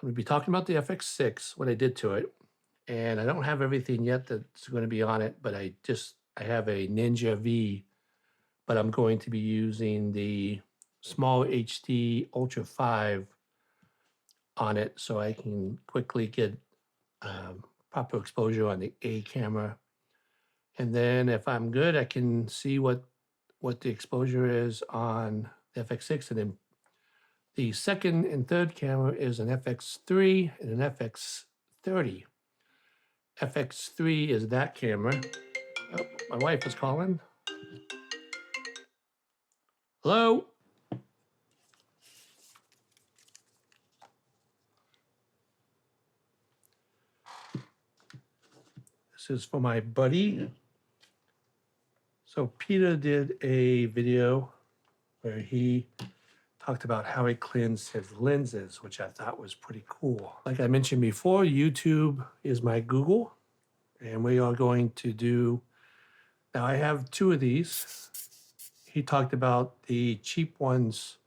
going to be talking about the FX6, what I did to it. And I don't have everything yet that's going to be on it, but I have a Ninja V, but I'm going to be using the small HD Ultra 5 on it so I can quickly get proper exposure on the A camera. And then if I'm good, I can see what the exposure is on the FX6. And then the second and third camera is an FX3 and an FX30. FX3 is that camera. Oh, my wife is calling. Hello? This is for my buddy. So Peter did a video where he talked about how he cleansed his lenses, which I thought was pretty cool. Like I mentioned before, YouTube is my Google, and we are going to do, now I have two of these. He talked about the cheap ones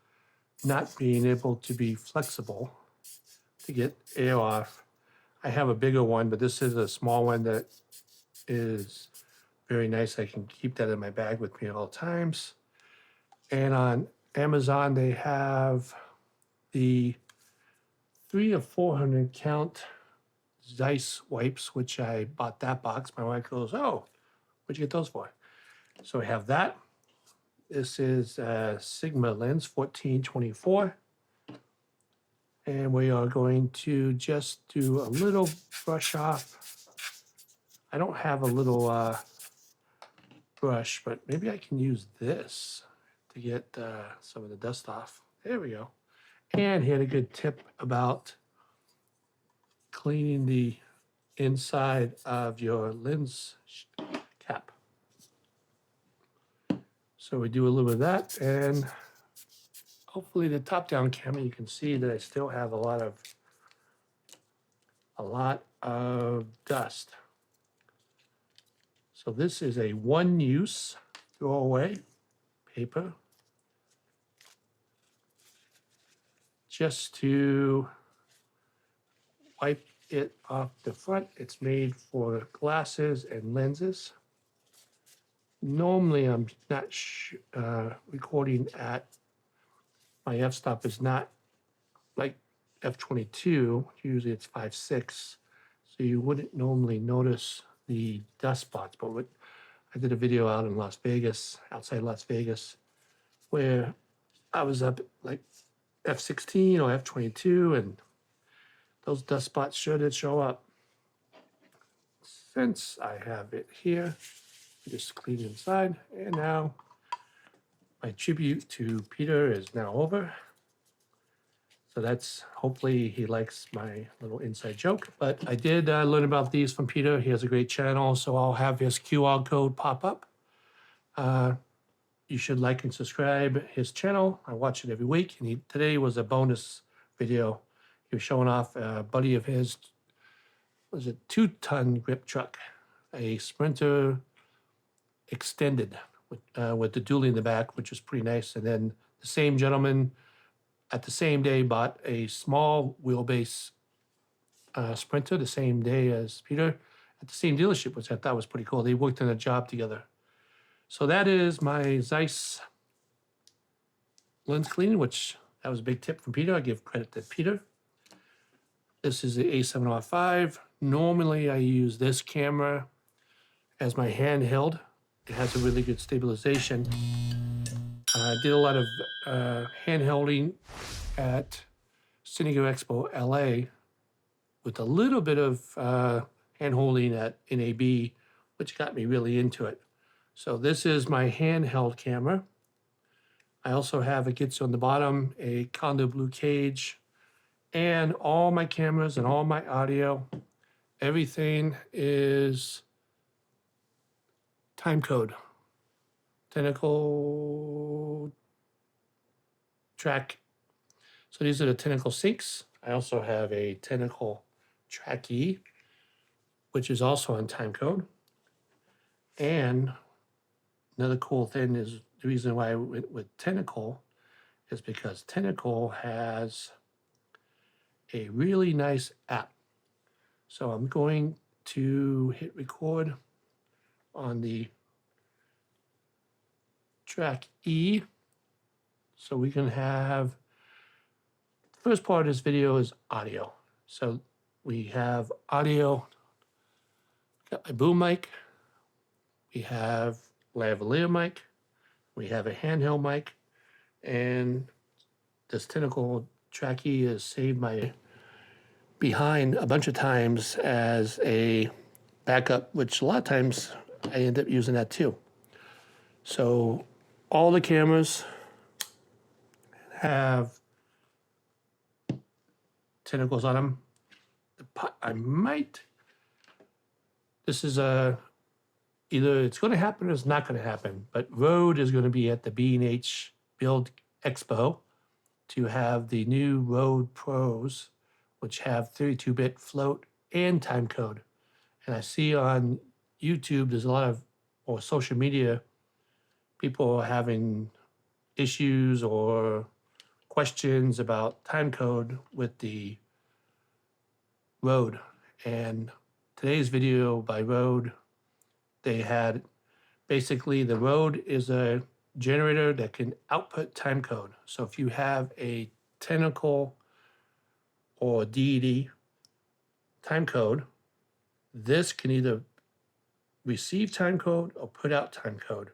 not being able to be flexible to get air off. I have a bigger one, but this is a small one that is very nice. I can keep that in my bag with me at all times. And on Amazon, they have the 300 or 400 count Zeiss wipes, which I bought that box. My wife goes, "Oh, what'd you get those for?" So we have that. This is a Sigma lens 1424. And we are going to just do a little brush off. I don't have a little brush, but maybe I can use this to get some of the dust off. There we go. And he had a good tip about cleaning the inside of your lens cap. So we do a little bit of that, and hopefully the top-down camera, you can see that I still have a lot of dust. So this is a one-use throwaway paper, just to wipe it off the front. It's made for glasses and lenses. Normally, I'm not recording at my f-stop is not like f/22. Usually it's 5.6, so you wouldn't normally notice the dust spots. But I did a video out in Las Vegas, outside Las Vegas, where I was up like f/16 or f/22, and those dust spots sure did show up. Since I have it here, just clean inside, and now my tribute to Peter is now over. So that's, hopefully he likes my little inside joke. But I did learn about these from Peter. He has a great channel, so I'll have his QR code pop up. You should like and subscribe his channel. I watch it every week. And today was a bonus video. He was showing off a buddy of his, was a 2-ton grip truck, a Sprinter extended with the dually in the back, which was pretty nice. And then the same gentleman at the same day bought a small wheelbase Sprinter the same day as Peter at the same dealership, which I thought was pretty cool. They worked on a job together. So that is my Zeiss lens cleaning, which that was a big tip from Peter. I give credit to Peter. This is the A7R5. Normally I use this camera as my handheld. It has a really good stabilization. I did a lot of handholding at Sony FX3 LA with a little bit of handholding at NAB, which got me really into it. So this is my handheld camera. I also have, it gets on the bottom, a Kondo Blue cage, and all my cameras and all my audio, everything is time code. Tentacle track. So these are the Tentacle syncs. I also have a Tentacle Track E, which is also on time code. And another cool thing is the reason why I went with Tentacle is because Tentacle has a really nice app. So I'm going to hit record on the track E. So we can have, the first part of this video is audio. So we have audio, got my boom mic, we have lavalier mic, we have a handheld mic, and this tentacle track E is saved my behind a bunch of times as a backup, which a lot of times I end up using that too. So all the cameras have tentacles on them. I might, this is either it's going to happen or it's not going to happen, but Rode is going to be at the B&H BILD Expo to have the new Rode Pros, which have 32-bit float and time code. And I see on YouTube, there's a lot of, or social media, people are having issues or questions about time code with the Rode. And today's video by Rode, they had basically the Rode is a generator that can output time code. So if you have a tentacle or DED time code, this can either receive time code or put out time code.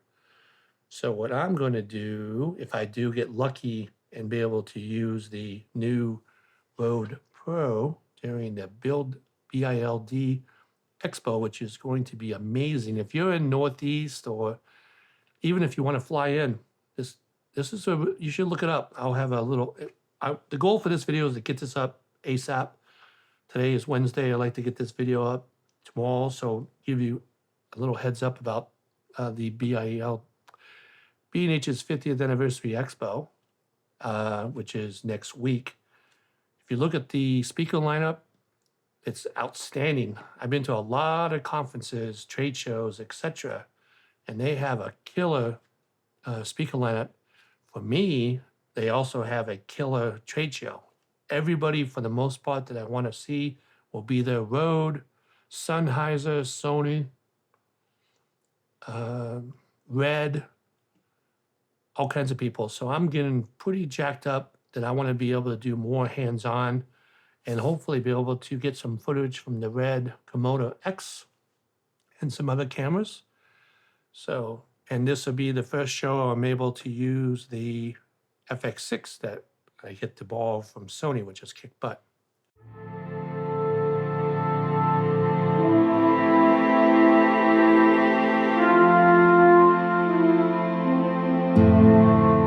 So what I'm going to do, if I do get lucky and be able to use the new Rode Pro during the BILD Expo, which is going to be amazing. If you're in Northeast, or even if you want to fly in, this is you should look it up. I'll have a little, the goal for this video is to get this up ASAP. Today is Wednesday. I like to get this video up tomorrow, so give you a little heads up about the B&H's 50th anniversary expo, which is next week. If you look at the speaker lineup, it's outstanding. I've been to a lot of conferences, trade shows, etc., and they have a killer speaker lineup. For me, they also have a killer trade show. Everybody, for the most part, that I want to see will be there. Rode, Sennheiser, Sony, Red, all kinds of people. So I'm getting pretty jacked up that I want to be able to do more hands-on and hopefully be able to get some footage from the Red Komodo X and some other cameras. So, and this will be the first show I'm able to use the FX6 that I get to borrow from Sony, which is kick butt.